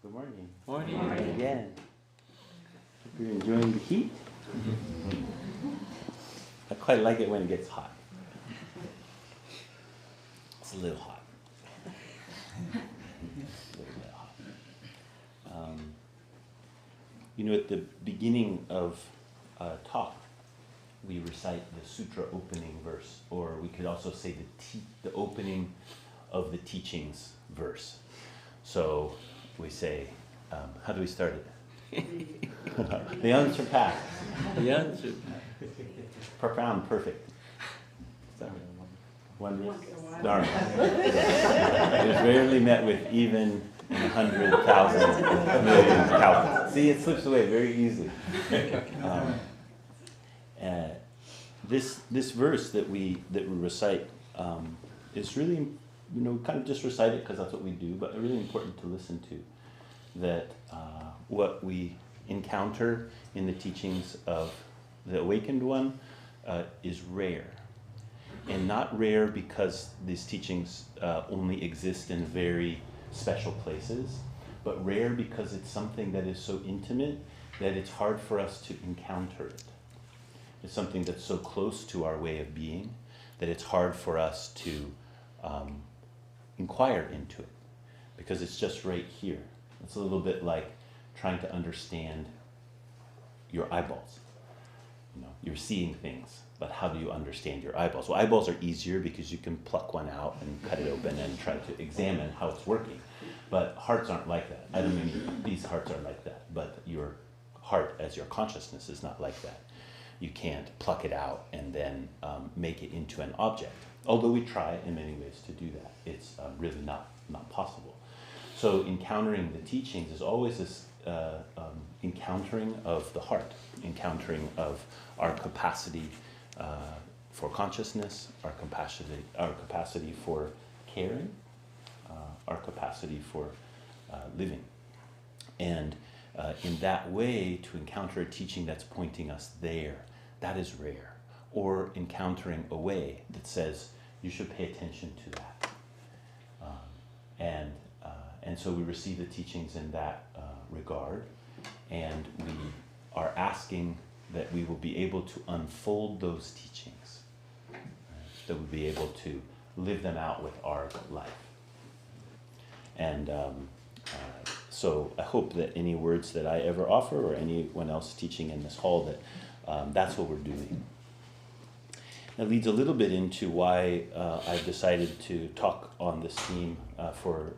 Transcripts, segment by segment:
Good morning. Morning. Again. Hope you're enjoying the heat. I quite like it when it gets hot. It's a little hot. A little bit hot. At the beginning of a talk, we recite the sutra opening verse, or we could also say the opening of the teachings verse. So we say, how do we start it? The unsurpassed. The answer. Profound, perfect. Wondrous. Dharma. It is rarely met with even in 100,000 million counts. See, it slips away very easily. This verse that we recite is really, kind of just recite it because that's what we do, but really important to listen to. That what we encounter in the teachings of the awakened one is rare. And not rare because these teachings only exist in very special places, but rare because it's something that is so intimate that it's hard for us to encounter it. It's something that's so close to our way of being that it's hard for us to inquire into it because it's just right here. It's a little bit like trying to understand your eyeballs. You're seeing things, but how do you understand your eyeballs? Well, eyeballs are easier because you can pluck one out and cut it open and try to examine how it's working. But hearts aren't like that. I don't mean these hearts are like that, but your heart as your consciousness is not like that. You can't pluck it out and then make it into an object. Although we try in many ways to do that. It's really not possible. So encountering the teachings is always this encountering of the heart, encountering of our capacity for consciousness, our capacity for caring, our capacity for living. And in that way, to encounter a teaching that's pointing us there, that is rare. Or encountering a way that says, you should pay attention to that. And so we receive the teachings in that regard, and we are asking that we will be able to unfold those teachings, that we'll be able to live them out with our life. And so I hope that any words that I ever offer or anyone else teaching in this hall, that that's what we're doing. That leads a little bit into why I've decided to talk on this theme for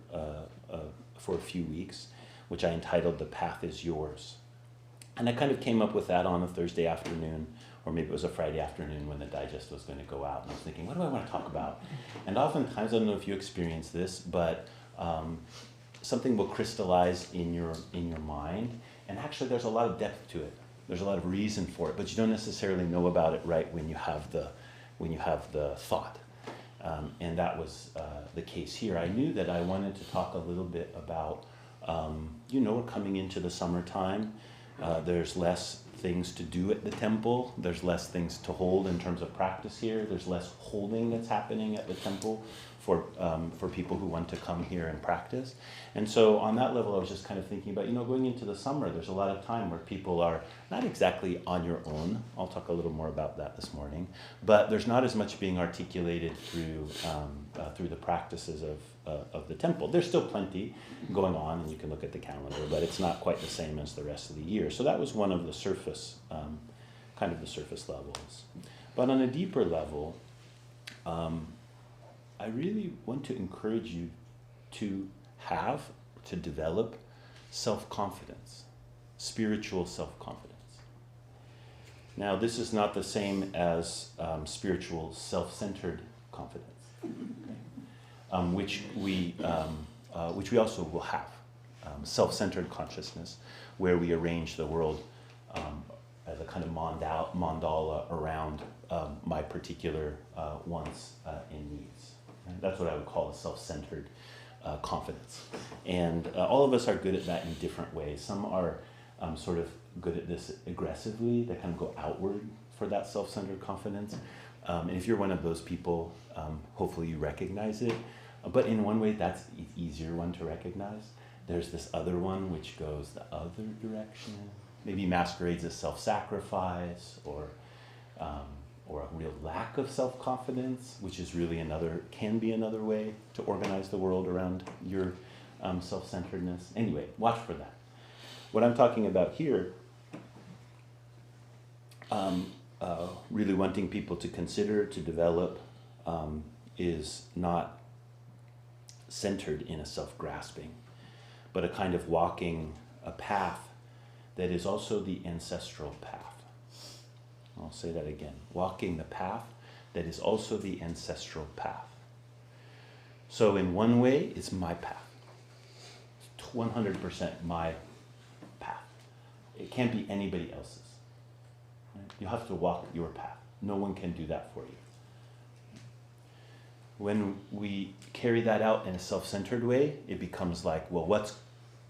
a few weeks, which I entitled "The Path is Yours." And I kind of came up with that on a Thursday afternoon, or maybe it was a Friday afternoon when the digest was going to go out, and I was thinking, what do I want to talk about? And oftentimes, I don't know if you experience this, but something will crystallize in your mind, and actually there's a lot of depth to it. There's a lot of reason for it, but you don't necessarily know about it right when you have the thought. And that was the case here. I knew that I wanted to talk a little bit about, we're coming into the summertime. There's less things to do at the temple. There's less things to hold in terms of practice here. There's less holding that's happening at the temple for people who want to come here and practice. And so on that level, I was just kind of thinking about, going into the summer, there's a lot of time where people are not exactly on your own. I'll talk a little more about that this morning. But there's not as much being articulated through the practices of the temple. There's still plenty going on, and you can look at the calendar, but it's not quite the same as the rest of the year. So that was one of the surface, kind of the surface levels. But on a deeper level, I really want to encourage you to develop self-confidence, spiritual self-confidence. Now, this is not the same as spiritual self-centered confidence, okay? Which we also will have. Self-centered consciousness, where we arrange the world as a kind of mandala around my particular wants and needs. And that's what I would call a self-centered confidence. And all of us are good at that in different ways. Some are sort of good at this aggressively. They kind of go outward for that self-centered confidence. And if you're one of those people, hopefully you recognize it. But in one way, that's an easier one to recognize. there's this other one which goes the other direction, maybe masquerades as self-sacrifice, or a real lack of self-confidence, which is really can be another way to organize the world around your self-centeredness. Anyway, watch for that. What I'm talking about here, really wanting people to consider, to develop, is not centered in a self-grasping, but a kind of walking a path that is also the ancestral path. I'll say that again. Walking the path that is also the ancestral path. So in one way, it's my path. It's 100% my path. It can't be anybody else's. Right? You have to walk your path. No one can do that for you. When we carry that out in a self-centered way, it becomes like, well, what's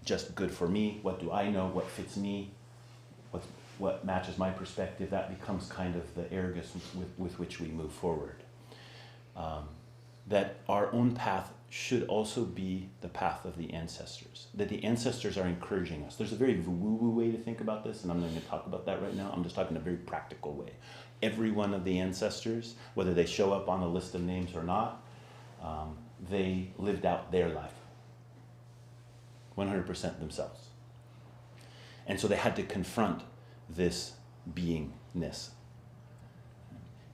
just good for me? What do I know? What fits me? What matches my perspective? That becomes kind of the arrogance with which we move forward. That our own path should also be the path of the ancestors. That the ancestors are encouraging us. There's a very woo-woo way to think about this, and I'm not going to talk about that right now. I'm just talking in a very practical way. Every one of the ancestors, whether they show up on a list of names or not, they lived out their life. 100% themselves. And so they had to confront this beingness.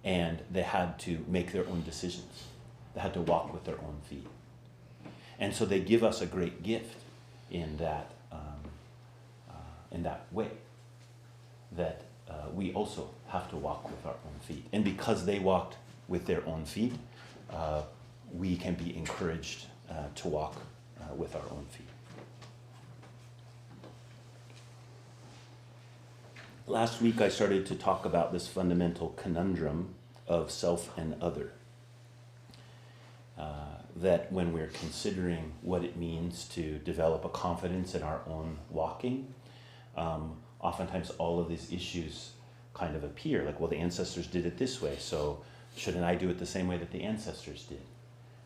And they had to make their own decisions. They had to walk with their own feet. And so they give us a great gift in that way, that we also have to walk with our own feet. And because they walked with their own feet, we can be encouraged to walk with our own feet. Last week I started to talk about this fundamental conundrum of self and other. That when we're considering what it means to develop a confidence in our own walking, oftentimes all of these issues kind of appear. Like, well, the ancestors did it this way, so shouldn't I do it the same way that the ancestors did?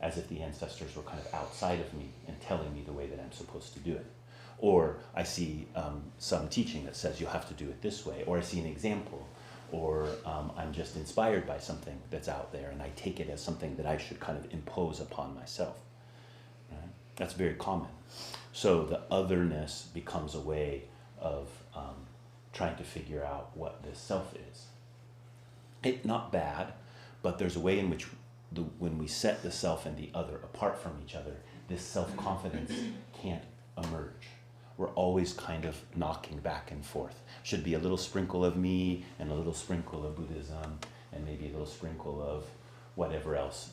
As if the ancestors were kind of outside of me and telling me the way that I'm supposed to do it. Or I see some teaching that says you'll have to do it this way, or I see an example, or I'm just inspired by something that's out there and I take it as something that I should kind of impose upon myself. Right? That's very common. So the otherness becomes a way of trying to figure out what this self is. It's not bad, but there's a way in which when we set the self and the other apart from each other, this self-confidence can't emerge. We're always kind of knocking back and forth. Should be a little sprinkle of me and a little sprinkle of Buddhism and maybe a little sprinkle of whatever else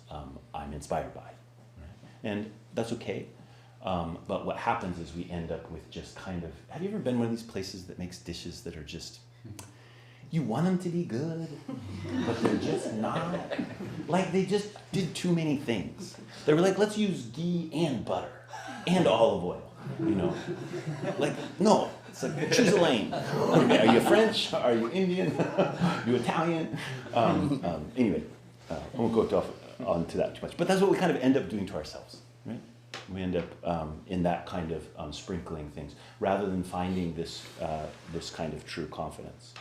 I'm inspired by. Right? And that's okay. But what happens is we end up with just kind of, have you ever been one of these places that makes dishes that are just, you want them to be good, but they're just not? Like they just did too many things. They were like, let's use ghee and butter and olive oil. You know, like, no, it's like, choose a lane. Okay, are you French? Are you Indian? Are you Italian? Anyway, I won't go on to that too much. But that's what we kind of end up doing to ourselves, right? We end up in that kind of sprinkling things, rather than finding this kind of true confidence.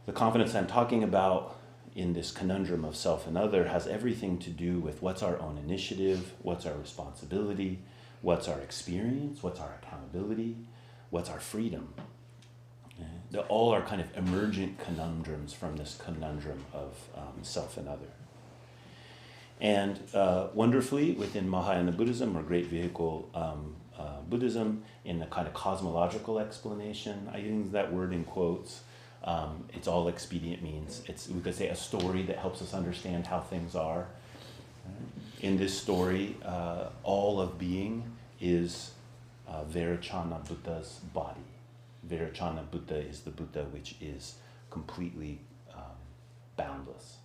The confidence I'm talking about in this conundrum of self and other has everything to do with what's our own initiative, what's our responsibility, what's our experience, what's our accountability, what's our freedom. They all are kind of emergent conundrums from this conundrum of self and other. And wonderfully, within Mahayana Buddhism, or Great Vehicle Buddhism, in the kind of cosmological explanation, I use that word in quotes, it's all expedient means. We could say a story that helps us understand how things are. In this story, all of being is Vairocana Buddha's body. Vairocana Buddha is the Buddha which is completely boundless.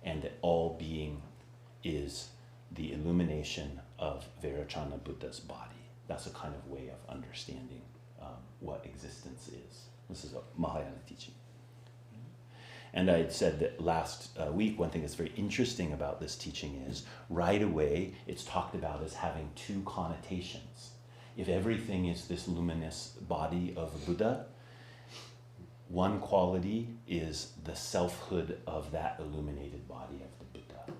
And that all being is the illumination of Vairocana Buddha's body. That's a kind of way of understanding what existence is. This is a Mahayana teaching. And I had said that last week, one thing that's very interesting about this teaching is right away it's talked about as having two connotations. If everything is this luminous body of Buddha, one quality is the selfhood of that illuminated body of the Buddha,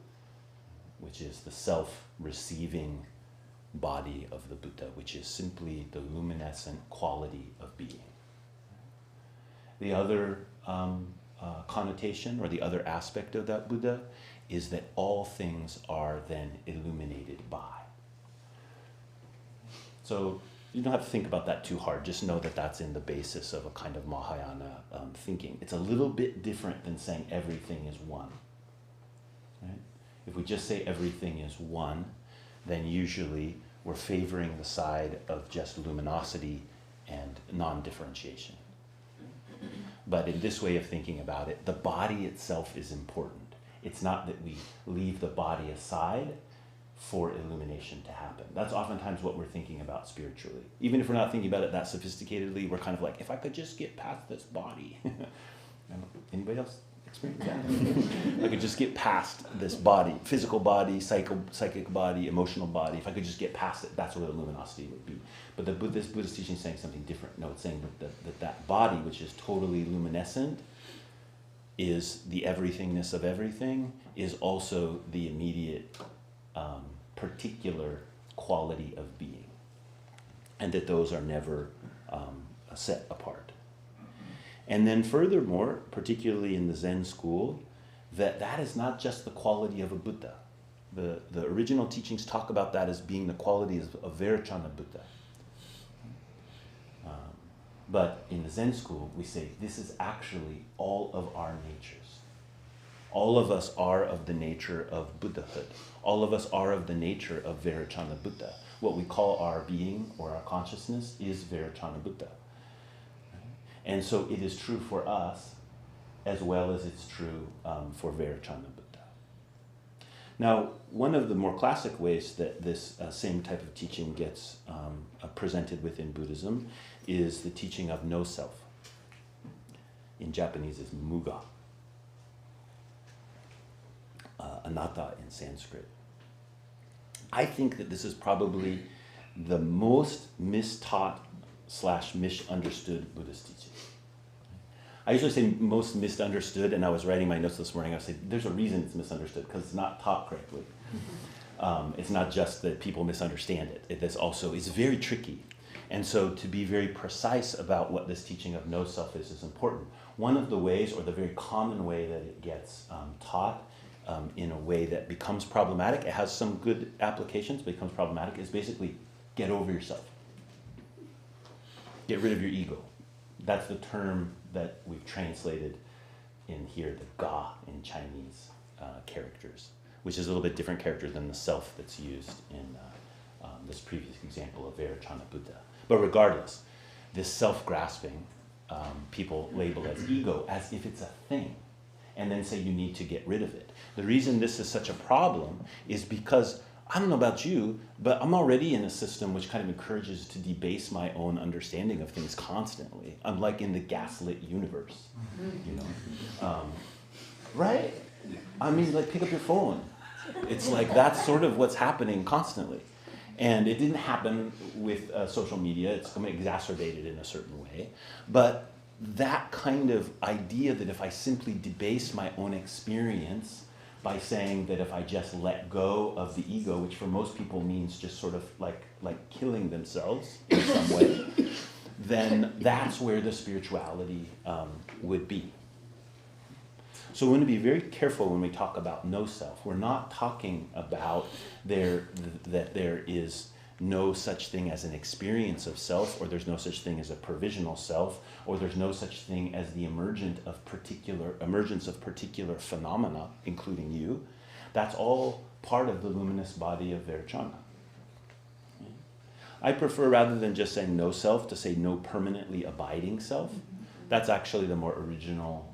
which is the self-receiving body of the Buddha, which is simply the luminescent quality of being. The other connotation, or the other aspect of that Buddha, is that all things are then illuminated by. So you don't have to think about that too hard. Just know that that's in the basis of a kind of Mahayana thinking. It's a little bit different than saying everything is one. Right? If we just say everything is one, then usually we're favoring the side of just luminosity and non-differentiation. But in this way of thinking about it, the body itself is important. It's not that we leave the body aside for illumination to happen. That's oftentimes what we're thinking about spiritually. Even if we're not thinking about it that sophisticatedly, we're kind of like, if I could just get past this body. Anybody else experience that? I could just get past this body, physical body, psychic body, emotional body. If I could just get past it, that's where the luminosity would be. But this Buddhist teaching is saying something different. No, it's saying that body, which is totally luminescent, is the everythingness of everything, is also the immediate particular quality of being. And that those are never set apart. And then furthermore, particularly in the Zen school, that is not just the quality of a Buddha. The original teachings talk about that as being the qualities of Vairocana Buddha. But in the Zen school, we say this is actually all of our natures. All of us are of the nature of Buddhahood. All of us are of the nature of Vairocana Buddha. What we call our being or our consciousness is Vairocana Buddha. And so it is true for us as well as it's true for Vairocana Buddha. Now, one of the more classic ways that this same type of teaching gets presented within Buddhism is the teaching of no self. In Japanese is muga. Anatta in Sanskrit. I think that this is probably the most mistaught / misunderstood Buddhist teaching. I usually say most misunderstood, and I was writing my notes this morning, I would say there's a reason it's misunderstood, because it's not taught correctly. It's not just that people misunderstand it. It's very tricky. And so to be very precise about what this teaching of no self is important. One of the ways, or the very common way that it gets taught in a way that becomes problematic, it has some good applications, but becomes problematic, is basically get over yourself. Get rid of your ego. That's the term that we've translated in here, the ga in Chinese characters, which is a little bit different character than the self that's used in this previous example of Vairocana Buddha. But regardless, this self-grasping, people label as ego, as if it's a thing, and then say you need to get rid of it. The reason this is such a problem is because, I don't know about you, but I'm already in a system which kind of encourages to debase my own understanding of things constantly. I'm like in the gaslit universe, you know? Right? I mean, like, pick up your phone. It's like that's sort of what's happening constantly. And it didn't happen with social media. It's exacerbated in a certain way. But that kind of idea that if I simply debase my own experience by saying that if I just let go of the ego, which for most people means just sort of like killing themselves in some way, then that's where the spirituality would be. So we want to be very careful when we talk about no self. We're not talking about that there is no such thing as an experience of self, or there's no such thing as a provisional self, or there's no such thing as the emergence of particular phenomena, including you. That's all part of the luminous body of Vairocana. I prefer, rather than just saying no self, to say no permanently abiding self. That's actually the more original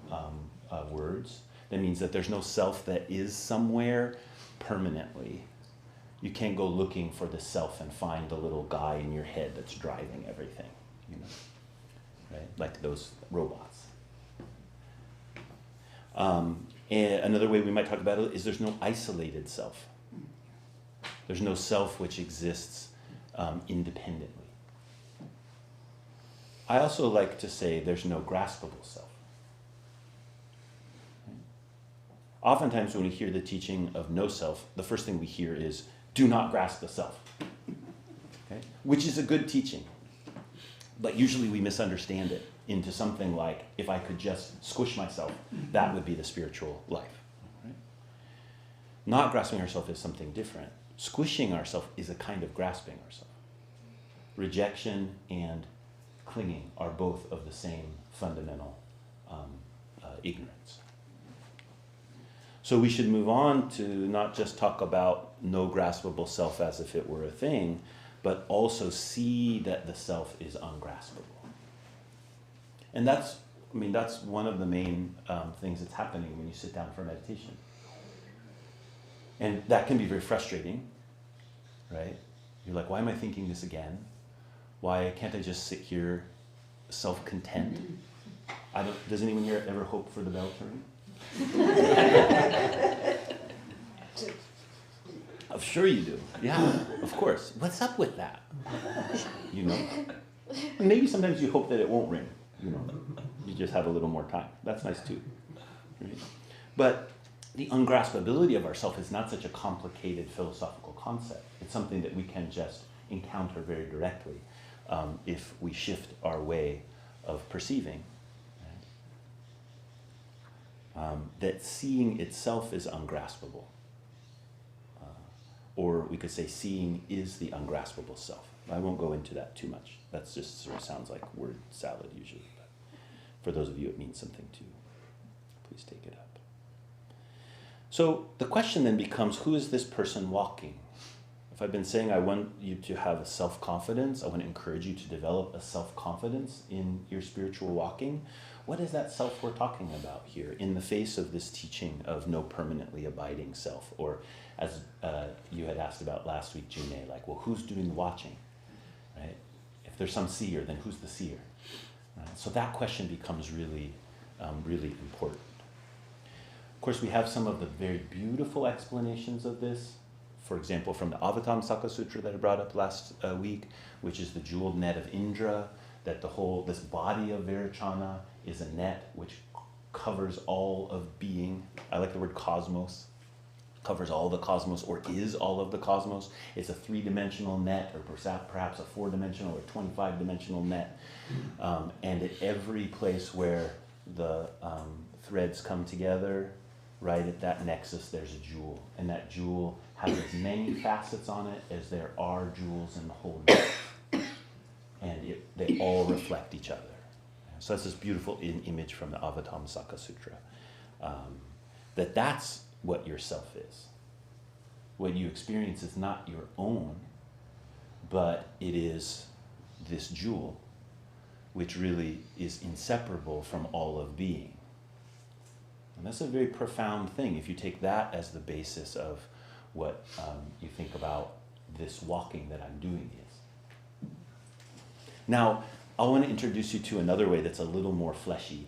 words. That means that there's no self that is somewhere permanently. You can't go looking for the self and find the little guy in your head that's driving everything, you know, right? Like those robots. And another way we might talk about it is there's no isolated self. There's no self which exists independently. I also like to say there's no graspable self. Oftentimes when we hear the teaching of no self, the first thing we hear is, do not grasp the self. Okay? Which is a good teaching. But usually we misunderstand it into something like, if I could just squish myself, that would be the spiritual life. Right? Not grasping ourselves is something different. Squishing ourselves is a kind of grasping ourselves. Rejection and clinging are both of the same fundamental ignorance. So we should move on to not just talk about no graspable self as if it were a thing, but also see that the self is ungraspable. And that's one of the main things that's happening when you sit down for meditation. And that can be very frustrating, right? You're like, why am I thinking this again? Why can't I just sit here self-content? Does anyone here ever hope for the bell to ring? I'm sure you do. Yeah, of course. What's up with that? You know? Maybe sometimes you hope that it won't ring. You know, you just have a little more time. That's nice too. Right? But the ungraspability of ourself is not such a complicated philosophical concept. It's something that we can just encounter very directly if we shift our way of perceiving. That seeing itself is ungraspable. Or we could say seeing is the ungraspable self. I won't go into that too much. That just sort of sounds like word salad usually. But for those of you it means something too. Please take it up. So the question then becomes, who is this person walking? If I've been saying I want you to have a self-confidence, I want to encourage you to develop a self-confidence in your spiritual walking, what is that self we're talking about here in the face of this teaching of no permanently abiding self? Or as you had asked about last week, June, like, well, who's doing the watching? Right? If there's some seer, then who's the seer? Right? So that question becomes really, really important. Of course, we have some of the very beautiful explanations of this. For example, from the Avatamsaka Sutra that I brought up last week, which is the jeweled net of Indra, that this body of Virachana is a net which covers all of being. I like the word cosmos. Covers all the cosmos, or is all of the cosmos. It's a 3-dimensional net, or perhaps a 4-dimensional or 25-dimensional net. And at every place where the threads come together, right at that nexus, there's a jewel. And that jewel has as many facets on it as there are jewels in the whole net. And they all reflect each other. So that's this beautiful image from the Avatamsaka Sutra. That's what your self is. What you experience is not your own, but it is this jewel, which really is inseparable from all of being. And that's a very profound thing if you take that as the basis of what you think about this walking that I'm doing is. Now, I want to introduce you to another way that's a little more fleshy.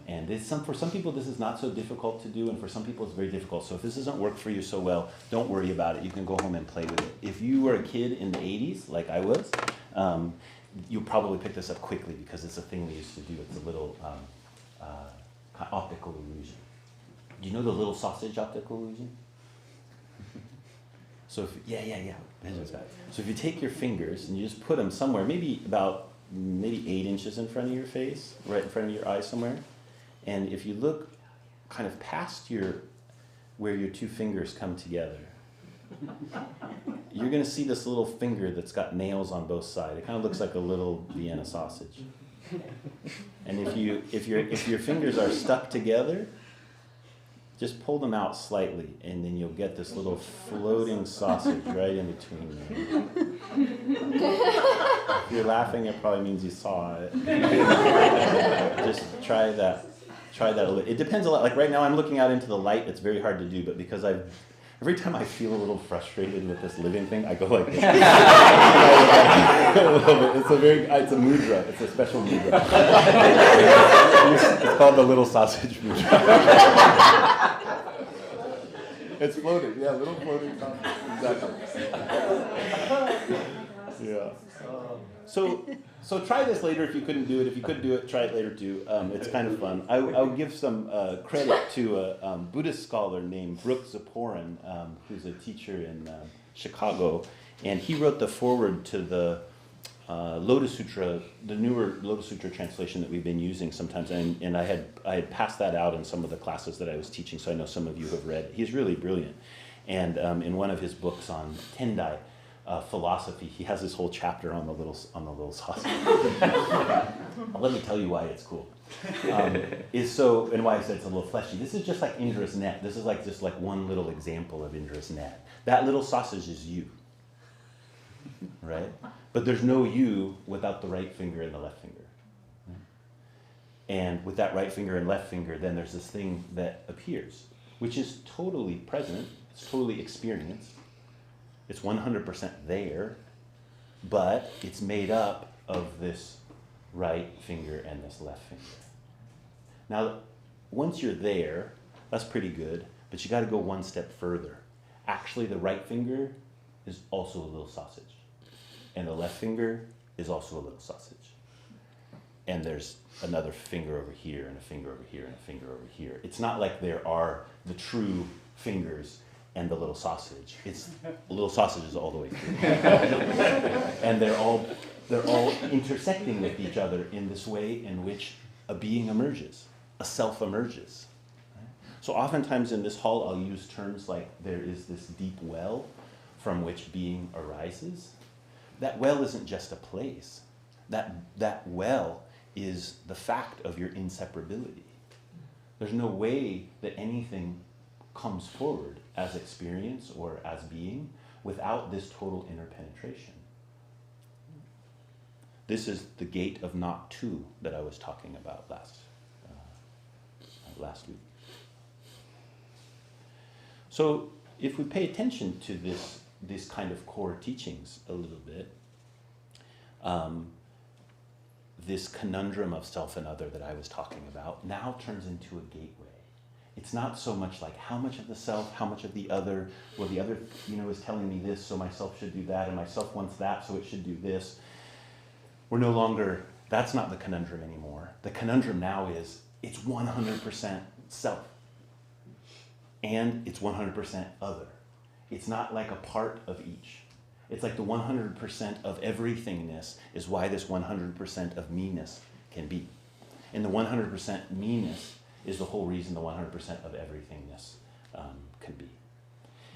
And for some people this is not so difficult to do, and for some people it's very difficult. So if this doesn't work for you so well, don't worry about it. You can go home and play with it. If you were a kid in the 80s, like I was, you'll probably pick this up quickly because it's a thing we used to do. It's a little optical illusion. Do you know the little sausage optical illusion? So So if you take your fingers and you just put them somewhere, maybe 8 inches in front of your face, right in front of your eye somewhere. And if you look kind of past where your two fingers come together, you're going to see this little finger that's got nails on both sides. It kind of looks like a little Vienna sausage. And if your fingers are stuck together, just pull them out slightly, and then you'll get this little floating sausage right in between them. If you're laughing, it probably means you saw it. Just try that a little. It depends a lot. Like right now, I'm looking out into the light. It's very hard to do, but because I've Every time I feel a little frustrated with this living thing, I go like this. A little bit. It's a mudra. It's a special mudra. It's called the little sausage mudra. It's floating. Yeah, little floating sausage. Exactly. Yeah. So try this later if you couldn't do it. If you could do it, try it later too. It's kind of fun. I'll give some credit to a Buddhist scholar named Brooke Zaporin, who's a teacher in Chicago, and he wrote the foreword to the Lotus Sutra, the newer Lotus Sutra translation that we've been using sometimes, and I had passed that out in some of the classes that I was teaching, so I know some of you have read it. He's really brilliant, and in one of his books on Tendai, philosophy, he has this whole chapter on the little sausage. Let me tell you why it's cool. And why I said it's a little fleshy. This is just like Indra's net. This is like just like one little example of Indra's net. That little sausage is you, right? But there's no you without the right finger and the left finger. And with that right finger and left finger, then there's this thing that appears, which is totally present. It's totally experienced. It's 100% there, but it's made up of this right finger and this left finger. Now, once you're there, that's pretty good, but you got to go one step further. Actually, the right finger is also a little sausage, and the left finger is also a little sausage. And there's another finger over here, and a finger over here, and a finger over here. It's not like there are the true fingers and the little sausage. It's little sausages all the way through. And they're all intersecting with each other in this way in which a being emerges, a self emerges. So oftentimes in this hall I'll use terms like there is this deep well from which being arises. That well isn't just a place. That well is the fact of your inseparability. There's no way that anything comes forward as experience or as being without this total interpenetration. This is the gate of not two that I was talking about last week. So if we pay attention to this kind of core teachings a little bit, this conundrum of self and other that I was talking about now turns into a gateway. It's not so much like how much of the self, how much of the other. Well, the other, is telling me this, so myself should do that, and myself wants that, so it should do this. We're no longer, that's not the conundrum anymore. The conundrum now is it's 100% self, and it's 100% other. It's not like a part of each. It's like the 100% of everythingness is why this 100% of me-ness can be. And the 100% me-ness is the whole reason the 100% of everythingness can be.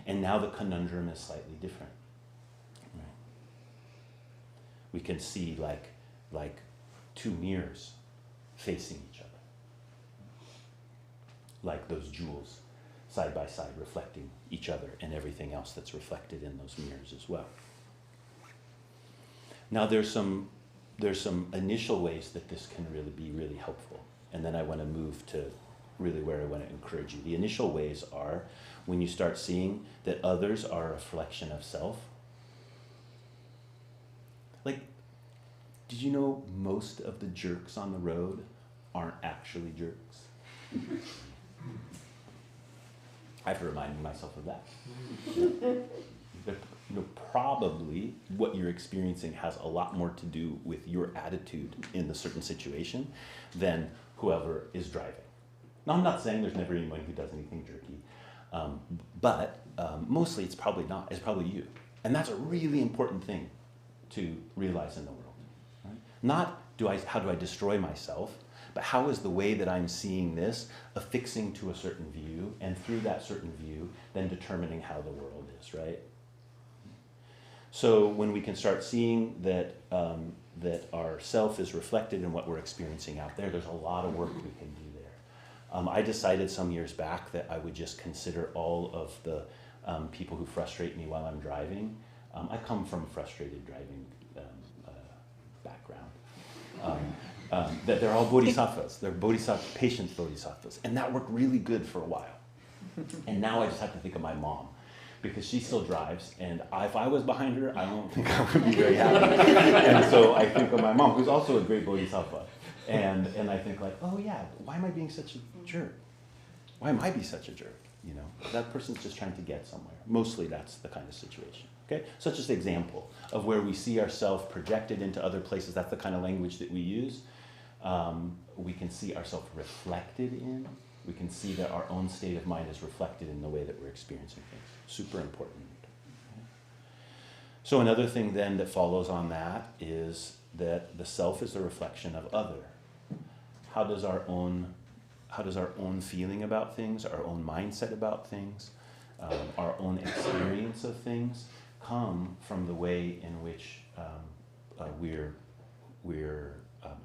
And now the conundrum is slightly different. Right? We can see like two mirrors facing each other. Like those jewels side by side reflecting each other and everything else that's reflected in those mirrors as well. Now there's some initial ways that this can really be really helpful. And then I want to move to really where I want to encourage you. The initial ways are when you start seeing that others are a reflection of self. Like, did you know most of the jerks on the road aren't actually jerks? I have to remind myself of that. Probably what you're experiencing has a lot more to do with your attitude in the certain situation than whoever is driving. Now, I'm not saying there's never anyone who does anything jerky, but mostly it's probably not. It's probably you. And that's a really important thing to realize in the world. Right? Not how do I destroy myself, but how is the way that I'm seeing this affixing to a certain view, and through that certain view, then determining how the world is, right? So when we can start seeing that that our self is reflected in what we're experiencing out there, there's a lot of work we can do there. I decided some years back that I would just consider all of the people who frustrate me while I'm driving. I come from a frustrated driving background. That they're all bodhisattvas. They're patience bodhisattvas. And that worked really good for a while. And now I just have to think of my mom. because she still drives, and if I was behind her, I don't think I would be very happy. And so I think of my mom, who's also a great Bodhisattva, and I think like, oh yeah, why am I being such a jerk? Why am I being such a jerk? You know, that person's just trying to get somewhere. Mostly that's the kind of situation. Okay, so it's just an example of where we see ourselves projected into other places. That's the kind of language that we use. We can see ourselves reflected in. We can see that our own state of mind is reflected in the way that we're experiencing things. Super important. So another thing then that follows on that is that the self is a reflection of other. How does our own feeling about things, our own mindset about things, our own experience of things come from the way in which we're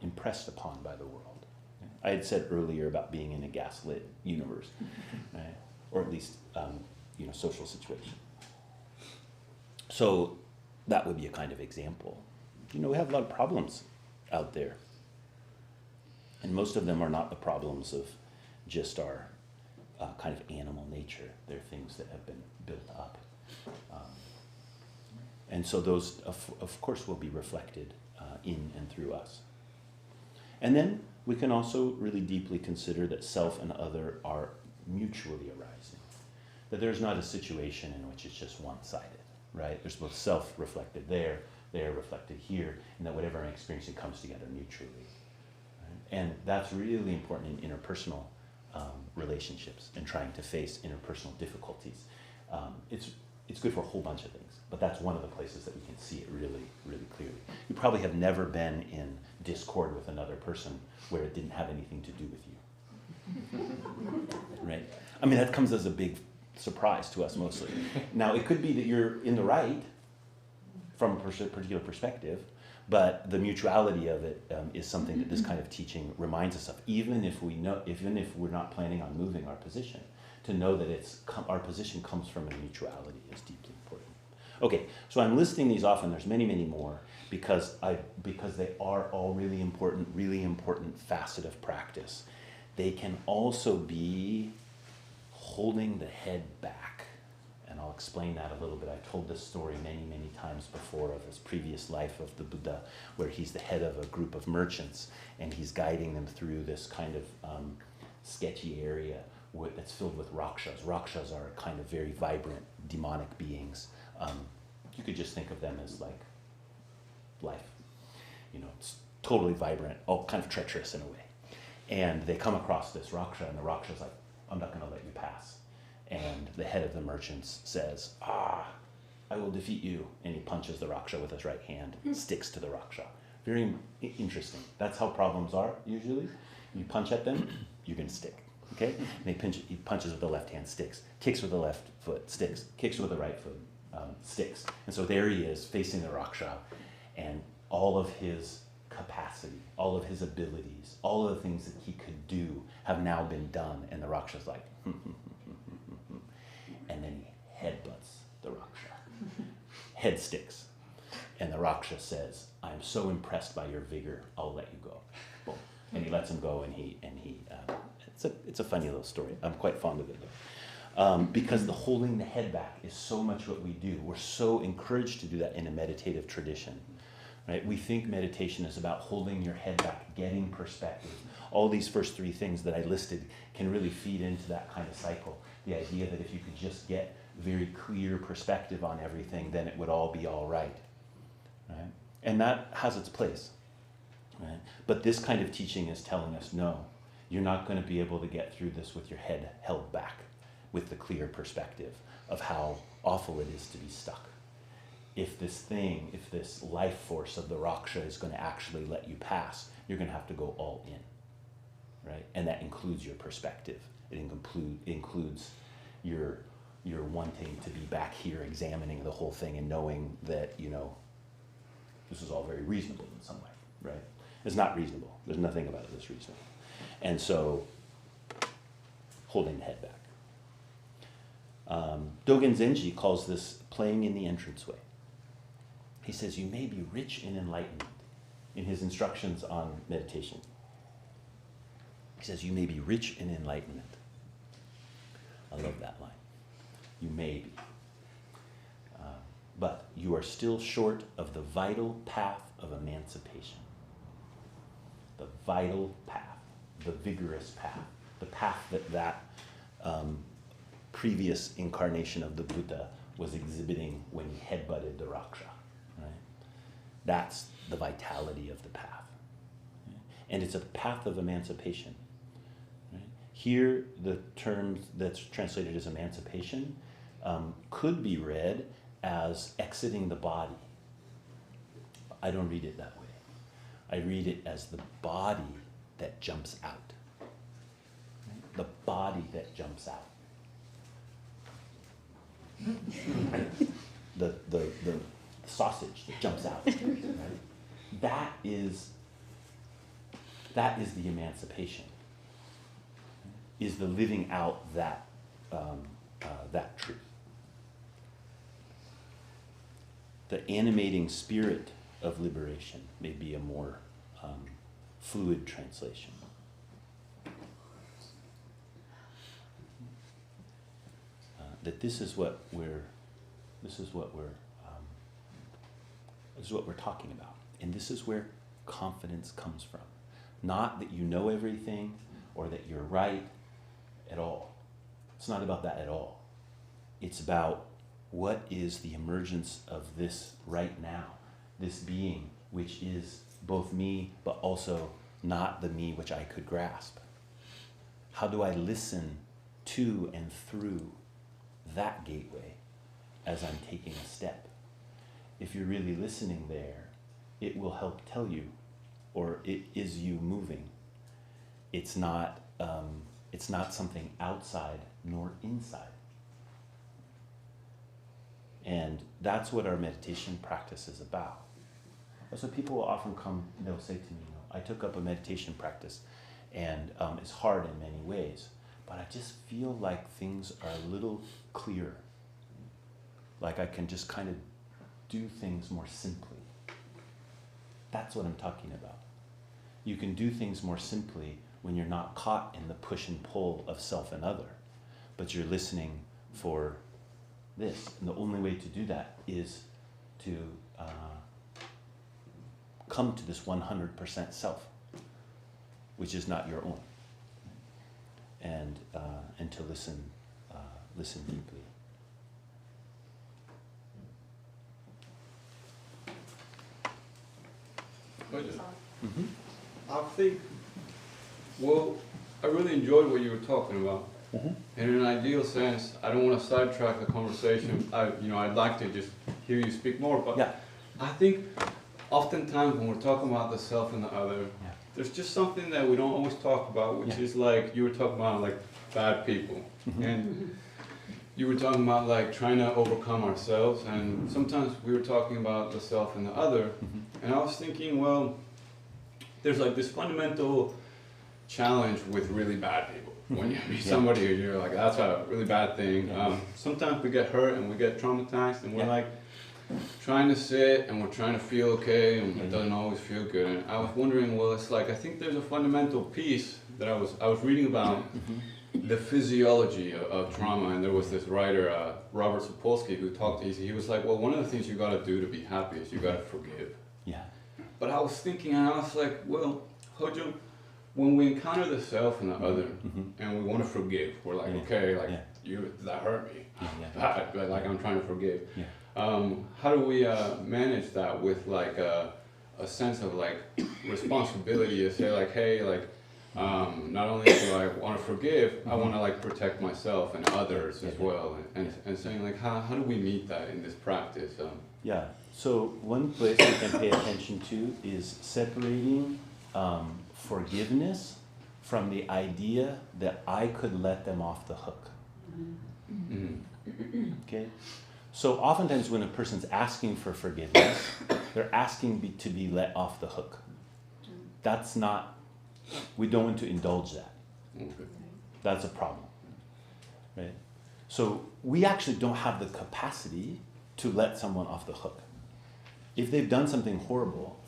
impressed upon by the world. I had said earlier about being in a gaslit universe, right? Or at least social situation. So that would be a kind of example. We have a lot of problems out there. And most of them are not the problems of just our kind of animal nature. They're things that have been built up. And so those, of course, will be reflected in and through us. And then we can also really deeply consider that self and other are mutually arising. That there's not a situation in which it's just one-sided, right? There's both self reflected there reflected here, and that whatever I'm experiencing comes together mutually. Right? And that's really important in interpersonal relationships and trying to face interpersonal difficulties. It's good for a whole bunch of things, but that's one of the places that we can see it really, really clearly. You probably have never been in discord with another person where it didn't have anything to do with you. Right? I mean, that comes as a big surprise to us mostly. Now, it could be that you're in the right from a particular perspective, but the mutuality of it is something that this kind of teaching reminds us of, even if we're not planning on moving our position. To know that our position comes from a mutuality is deeply important. Okay, so I'm listing these off, and there's many, many more, because they are all really important facet of practice. They can also be holding the head back, and I'll explain that a little bit. I've told this story many, many times before of his previous life of the Buddha, where he's the head of a group of merchants, and he's guiding them through this kind of sketchy area that's filled with rakshas. Rakshas are kind of very vibrant, demonic beings. You could just think of them as like life. It's totally vibrant, all kind of treacherous in a way. And they come across this raksha, and the raksha's like, I'm not going to let you pass. And the head of the merchants says, I will defeat you. And he punches the raksha with his right hand, sticks to the raksha. Very interesting. That's how problems are usually. You punch at them, you're going to stick. Okay? And he punches with the left hand, sticks. Kicks with the left foot, sticks. Kicks with the right foot, sticks. And so there he is, facing the raksha, and all of his capacity, all of his abilities, all of the things that he could do have now been done. And the raksha's like, and then he headbutts the raksha. Head sticks. And the raksha says, I'm so impressed by your vigor, I'll let you go. Boom. And he lets him go, and it's a funny little story. I'm quite fond of it though. Because the holding the head back is so much what we do. We're so encouraged to do that in a meditative tradition. Right? We think meditation is about holding your head back, getting perspective. All these first three things that I listed can really feed into that kind of cycle. The idea that if you could just get very clear perspective on everything, then it would all be all right. Right? And that has its place. Right? But this kind of teaching is telling us, no, you're not going to be able to get through this with your head held back, with the clear perspective of how awful it is to be stuck. If this life force of the raksha is going to actually let you pass, you're going to have to go all in, right? And that includes your perspective. It includes your wanting to be back here examining the whole thing and knowing that, this is all very reasonable in some way, right? It's not reasonable. There's nothing about it that's reasonable. And so, holding the head back. Dogen Zenji calls this playing in the entranceway. He says, you may be rich in enlightenment in his instructions on meditation. He says, you may be rich in enlightenment. I love that line. You may be. but you are still short of the vital path of emancipation. The vital path, the vigorous path, the path that previous incarnation of the Buddha was exhibiting when he headbutted the Raksha, right? That's the vitality of the path. And it's a path of emancipation. Right? Here, the term that's translated as emancipation could be read as exiting the body. I don't read it that way. I read it as the body that jumps out. Right? The body that jumps out. the sausage that jumps out. Right? That is the emancipation. Is the living out that truth. The animating spirit of liberation may be a more fluid translation. That this is what we're talking about, and this is where confidence comes from. Not that you know everything or that you're right at all. It's not about that at all. It's about what is the emergence of this right now, this being which is both me but also not the me which I could grasp. How do I listen to and through that gateway as I'm taking a step? If you're really listening there, it will help tell you, or it is you moving. It's not something outside nor inside. And that's what our meditation practice is about. That's what people will often come, they'll say to me, I took up a meditation practice and it's hard in many ways, but I just feel like things are a little clearer. Like I can just kind of do things more simply. That's what I'm talking about. You can do things more simply when you're not caught in the push and pull of self and other, but you're listening for this. And the only way to do that is to come to this 100% self, which is not your own, and to listen deeply. Mm-hmm. I think, well, I really enjoyed what you were talking about. Mm-hmm. In an ideal sense, I don't want to sidetrack the conversation. I'd like to just hear you speak more, but yeah. I think oftentimes when we're talking about the self and the other, there's just something that we don't always talk about, which is like you were talking about, like bad people, and you were talking about like trying to overcome ourselves, and sometimes we were talking about the self and the other, and I was thinking, well, there's like this fundamental challenge with really bad people. When you meet somebody, you're like, that's a really bad thing. Sometimes we get hurt and we get traumatized, and we're like trying to sit and we're trying to feel okay, and it doesn't always feel good. And I was wondering, well, it's like I think there's a fundamental piece that I was reading about the physiology of trauma, and there was this writer, Robert Sapolsky, who talked. He was like, well, one of the things you got to do to be happy is you got to forgive. Yeah. But I was thinking, and I was like, well, Hojo, when we encounter the self and the other, and we want to forgive, we're like, okay, like that hurt me, but like I'm trying to forgive. How do we manage that with like a sense of like responsibility to say like, hey, like not only do I want to forgive, I want to like protect myself and others as well, and saying like, how do we meet that in this practice? So one place we can pay attention to is separating forgiveness from the idea that I could let them off the hook. Okay? So oftentimes when a person's asking for forgiveness, they're asking to be let off the hook. That's not, we don't want to indulge that. That's a problem. Right? So we actually don't have the capacity to let someone off the hook. If they've done something horrible,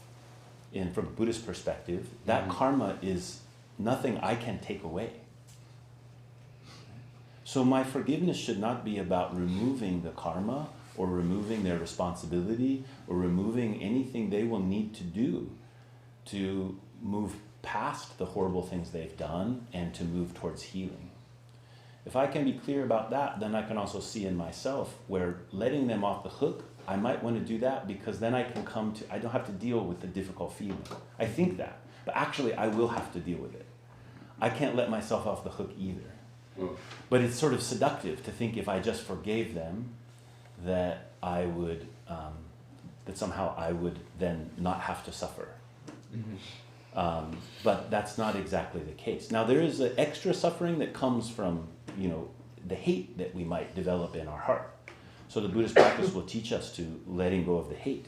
and from a Buddhist perspective, that karma is nothing I can take away. So my forgiveness should not be about removing the karma or removing their responsibility or removing anything they will need to do to move past the horrible things they've done and to move towards healing. If I can be clear about that, then I can also see in myself where letting them off the hook, I might want to do that because then I don't have to deal with the difficult feeling. I think that, but actually I will have to deal with it. I can't let myself off the hook either. But it's sort of seductive to think if I just forgave them, that I would, that somehow I would then not have to suffer. Mm-hmm. But that's not exactly the case. Now there is an extra suffering that comes from, the hate that we might develop in our heart. So the Buddhist practice will teach us to letting go of the hate,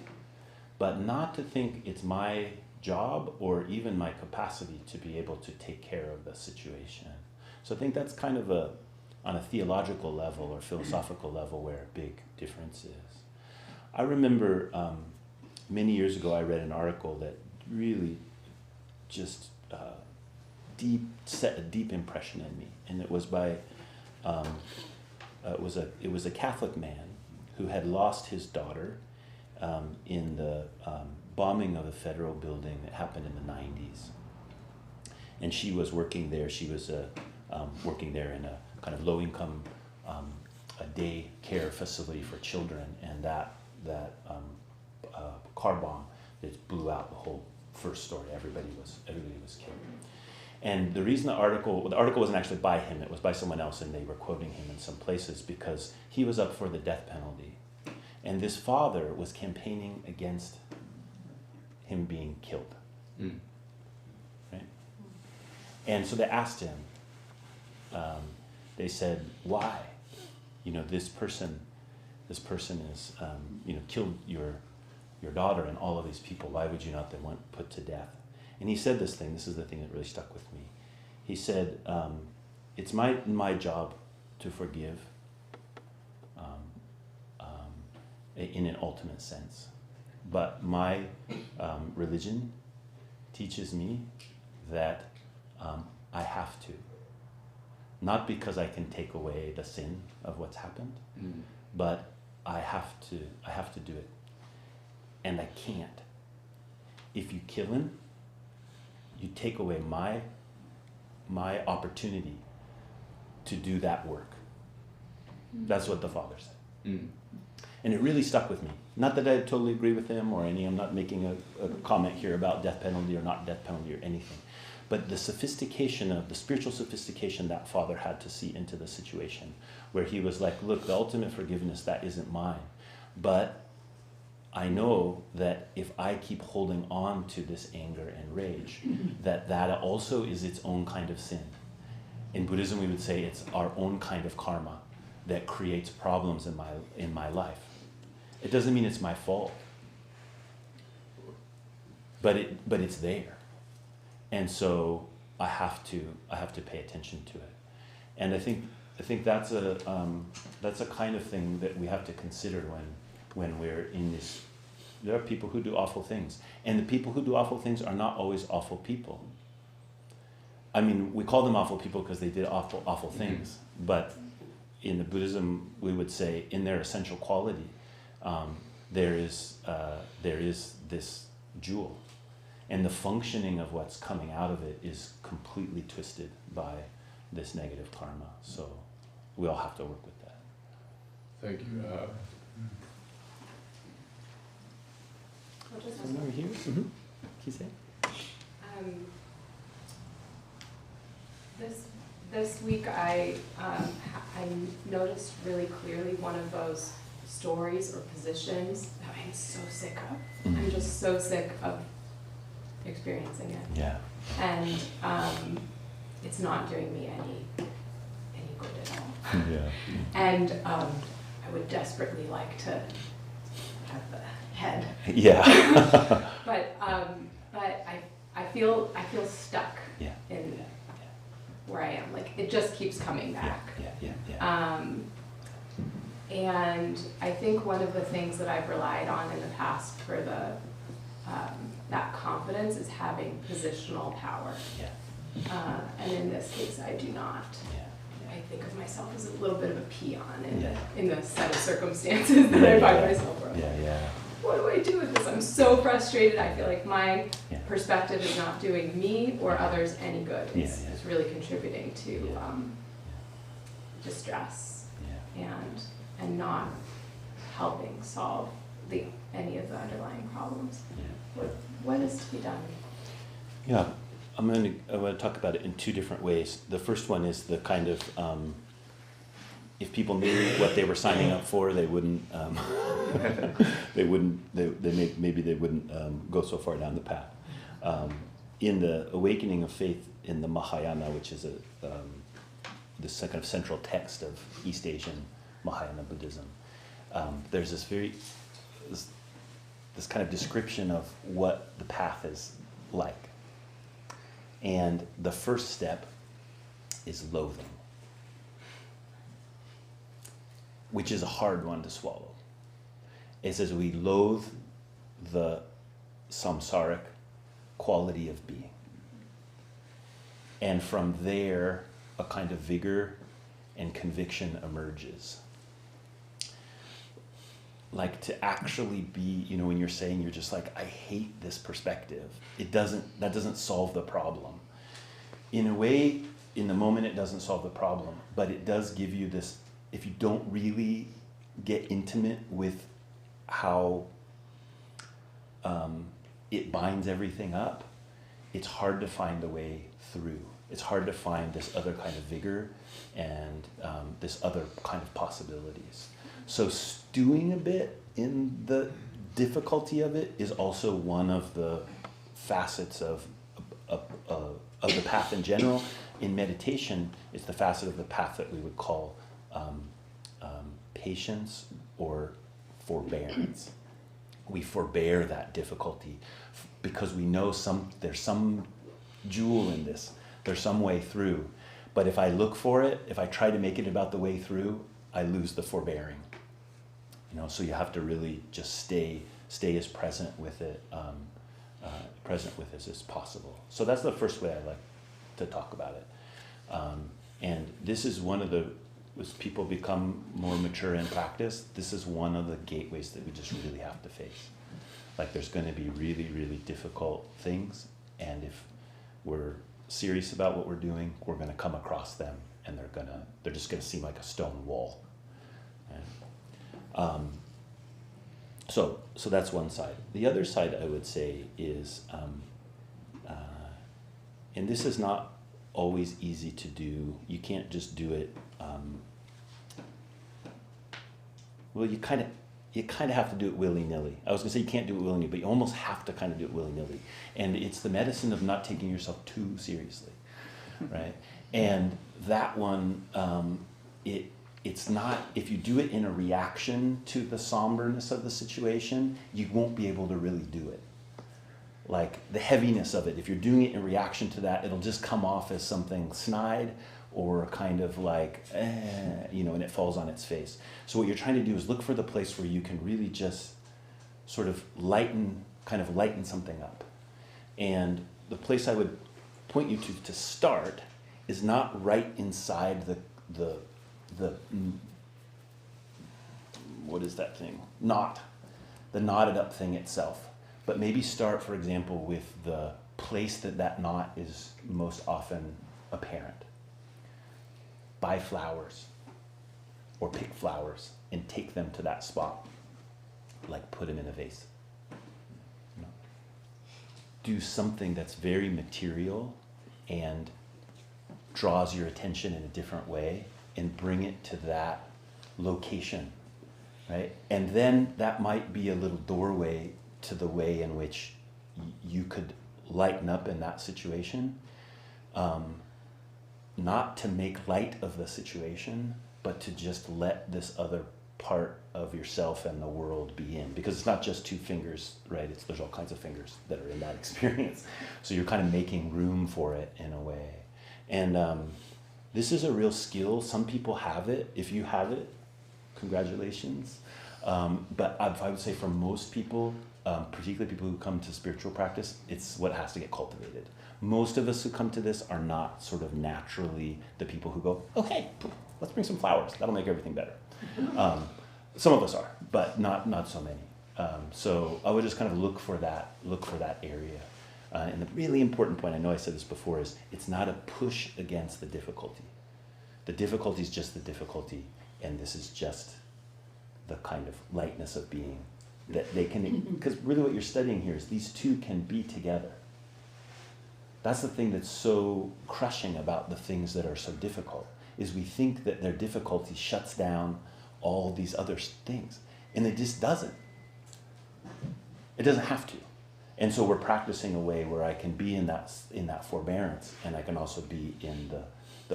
but not to think it's my job or even my capacity to be able to take care of the situation. So I think that's kind of on a theological level or philosophical level where a big difference is. I remember many years ago I read an article that really just set a deep impression in me, and it was by it was a Catholic man who had lost his daughter in the bombing of a federal building that happened in the 90s. And she was working there. She was working there in a kind of low-income a day care facility for children, and that car bomb that blew out the whole first story. Everybody was killed. And the reason the article wasn't actually by him, it was by someone else, and they were quoting him in some places because he was up for the death penalty. And this father was campaigning against him being killed. Mm. Right? And so they asked him, they said, why? This person is, killed your daughter and all of these people. Why would you not then want put to death? And he said this is the thing that really stuck with me. He said, it's my job to forgive in an ultimate sense. But my religion teaches me that I have to. Not because I can take away the sin of what's happened, but I have to do it. And I can't. If you kill him, you take away my opportunity to do that work. That's what the father said. Mm. And it really stuck with me. Not that I totally agree with him or I'm not making a comment here about death penalty or not death penalty or anything. But the spiritual sophistication that father had to see into the situation, where he was like, look, the ultimate forgiveness, that isn't mine. But I know that if I keep holding on to this anger and rage, that also is its own kind of sin. In Buddhism, we would say it's our own kind of karma that creates problems in my life. It doesn't mean it's my fault, but it's there, and so I have to pay attention to it. And I think that's a kind of thing that we have to consider when we're in this. There are people who do awful things, and the people who do awful things are not always awful people. I mean, we call them awful people because they did awful things, but in the Buddhism, we would say in their essential quality, there is this jewel, and the functioning of what's coming out of it is completely twisted by this negative karma. So we all have to work with that. Thank you. Over here. Mm-hmm. Kise? This week I noticed really clearly one of those stories or positions that I'm so sick of. I'm just so sick of experiencing it. Yeah. And it's not doing me any good at all. Yeah. And I would desperately like to have the head. Yeah. but I feel stuck in where I am. Like it just keeps coming back. Yeah. And I think one of the things that I've relied on in the past for that confidence is having positional power. Yeah. And in this case, I do not. I think of myself as a little bit of a peon Yeah. in the set of circumstances that I find myself in. Yeah. What do I do with this? I'm so frustrated. I feel like my Yeah. perspective is not doing me or others any good. It's, Yeah. it's really contributing to Yeah. distress Yeah. and not helping solve any of the underlying problems. Yeah. What is to be done? Yeah, I want to talk about it in two different ways. The first one is the kind of if people knew what they were signing up for, they wouldn't maybe they wouldn't go so far down the path. In the Awakening of Faith in the Mahayana, which is this kind of central text of East Asian Mahayana Buddhism, there's this kind of description of what the path is like. And the first step is loathing, which is a hard one to swallow. It says we loathe the samsaric quality of being. And from there, a kind of vigor and conviction emerges. Like to actually be, when you're saying you're just like, I hate this perspective, that doesn't solve the problem. In a way, in the moment it doesn't solve the problem, but it does give you this, if you don't really get intimate with how it binds everything up, it's hard to find the way through. It's hard to find this other kind of vigor and this other kind of possibilities. So stewing a bit in the difficulty of it is also one of the facets of the path in general. In meditation, it's the facet of the path that we would call patience or forbearance. We forbear that difficulty because we know there's some jewel in this. There's some way through. But if I look for it, if I try to make it about the way through, I lose the forbearing. So you have to really just stay as present with it, as possible. So that's the first way I like to talk about it. And this is one of as people become more mature in practice, this is one of the gateways that we just really have to face. Like there's going to be really, really difficult things, and if we're serious about what we're doing, we're going to come across them, and they're just going to seem like a stone wall. So that's one side. The other side, I would say, is, and this is not always easy to do. You can't just do it. Well, you kind of have to do it willy-nilly. I was going to say you can't do it willy-nilly, but you almost have to kind of do it willy-nilly. And it's the medicine of not taking yourself too seriously, right? And that one, it's not, if you do it in a reaction to the somberness of the situation, you won't be able to really do it. Like the heaviness of it, if you're doing it in reaction to that, it'll just come off as something snide or kind of like, and it falls on its face. So what you're trying to do is look for the place where you can really just sort of lighten something up. And the place I would point you to start is not right inside the what is that thing? The knotted up thing itself. But maybe start, for example, with the place that knot is most often apparent. Buy flowers or pick flowers and take them to that spot. Like put them in a vase. Do something that's very material and draws your attention in a different way and bring it to that location, right? And then that might be a little doorway to the way in which you could lighten up in that situation. Not to make light of the situation, but to just let this other part of yourself and the world be in. Because it's not just two fingers, right? There's all kinds of fingers that are in that experience. So you're kind of making room for it in a way. And this is a real skill. Some people have it. If you have it, congratulations. But I would say for most people, particularly people who come to spiritual practice, it's what has to get cultivated. Most of us who come to this are not sort of naturally the people who go, oh, hey, let's bring some flowers. That'll make everything better. Some of us are, but not so many. So I would just kind of look for that area. And the really important point, I know I said this before, is it's not a push against the difficulty. The difficulty is just the difficulty, and this is just the kind of lightness of being that they can, because really what you're studying here is these two can be together. That's the thing that's so crushing about the things that are so difficult, is we think that their difficulty shuts down all these other things, and it just doesn't. It doesn't have to. And so we're practicing a way where I can be in that forbearance, and I can also be in the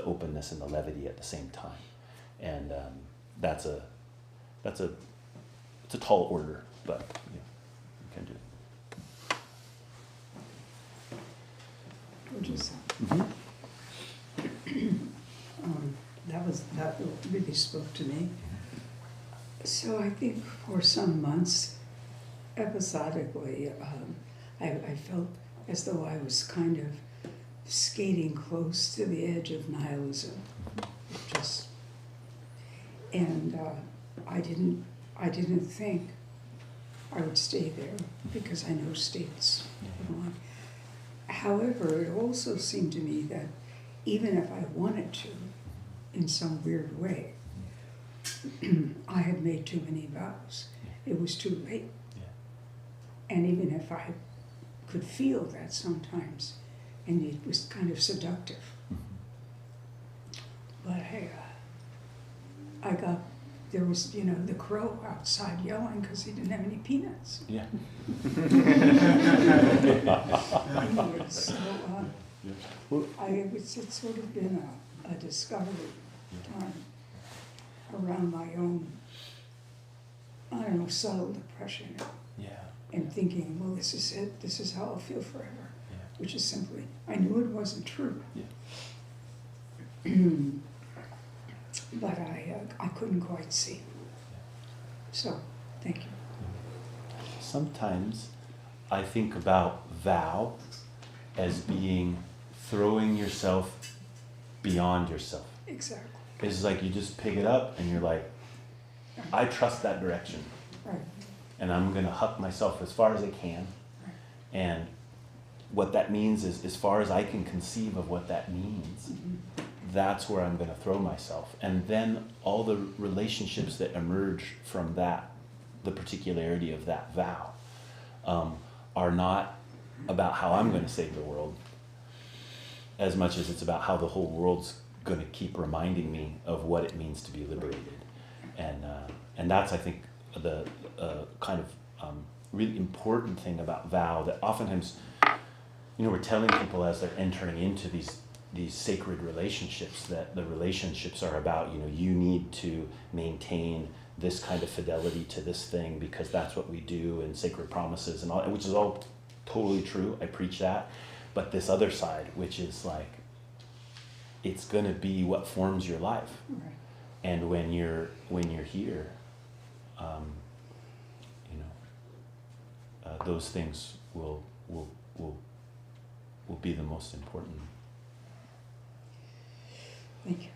openness and the levity at the same time. And it's a tall order, but you can do it. Bodhisattva. That really spoke to me. So I think for some months, episodically, I felt as though I was kind of skating close to the edge of nihilism. I didn't think I would stay there because I know states belong. However, it also seemed to me that even if I wanted to, in some weird way, I had made too many vows. It was too late. And even if I could feel that sometimes, and it was kind of seductive. But there was, the crow outside yelling because he didn't have any peanuts. Yeah. Anyway, so it's sort of been a discovery time around my own, subtle depression. Yeah. And thinking, well, this is it. This is how I'll feel forever. Yeah. Which is simply, I knew it wasn't true. Yeah. But I couldn't quite see. So, thank you. Sometimes I think about vow as being throwing yourself beyond yourself. Exactly. It's like you just pick it up and you're like, I trust that direction. Right. And I'm going to huck myself as far as I can. Right. And what that means is, as far as I can conceive of what that means, that's where I'm going to throw myself. And then all the relationships that emerge from that, the particularity of that vow, are not about how I'm going to save the world, as much as it's about how the whole world's going to keep reminding me of what it means to be liberated. And that's, I think, the kind of really important thing about vow, that oftentimes, we're telling people as they're entering into these sacred relationships, that the relationships are about, you need to maintain this kind of fidelity to this thing because that's what we do in sacred promises and all, which is all totally true. I preach that. But this other side, which is like, it's going to be what forms your life. Right. And when you're here, those things will be the most important. Thank you.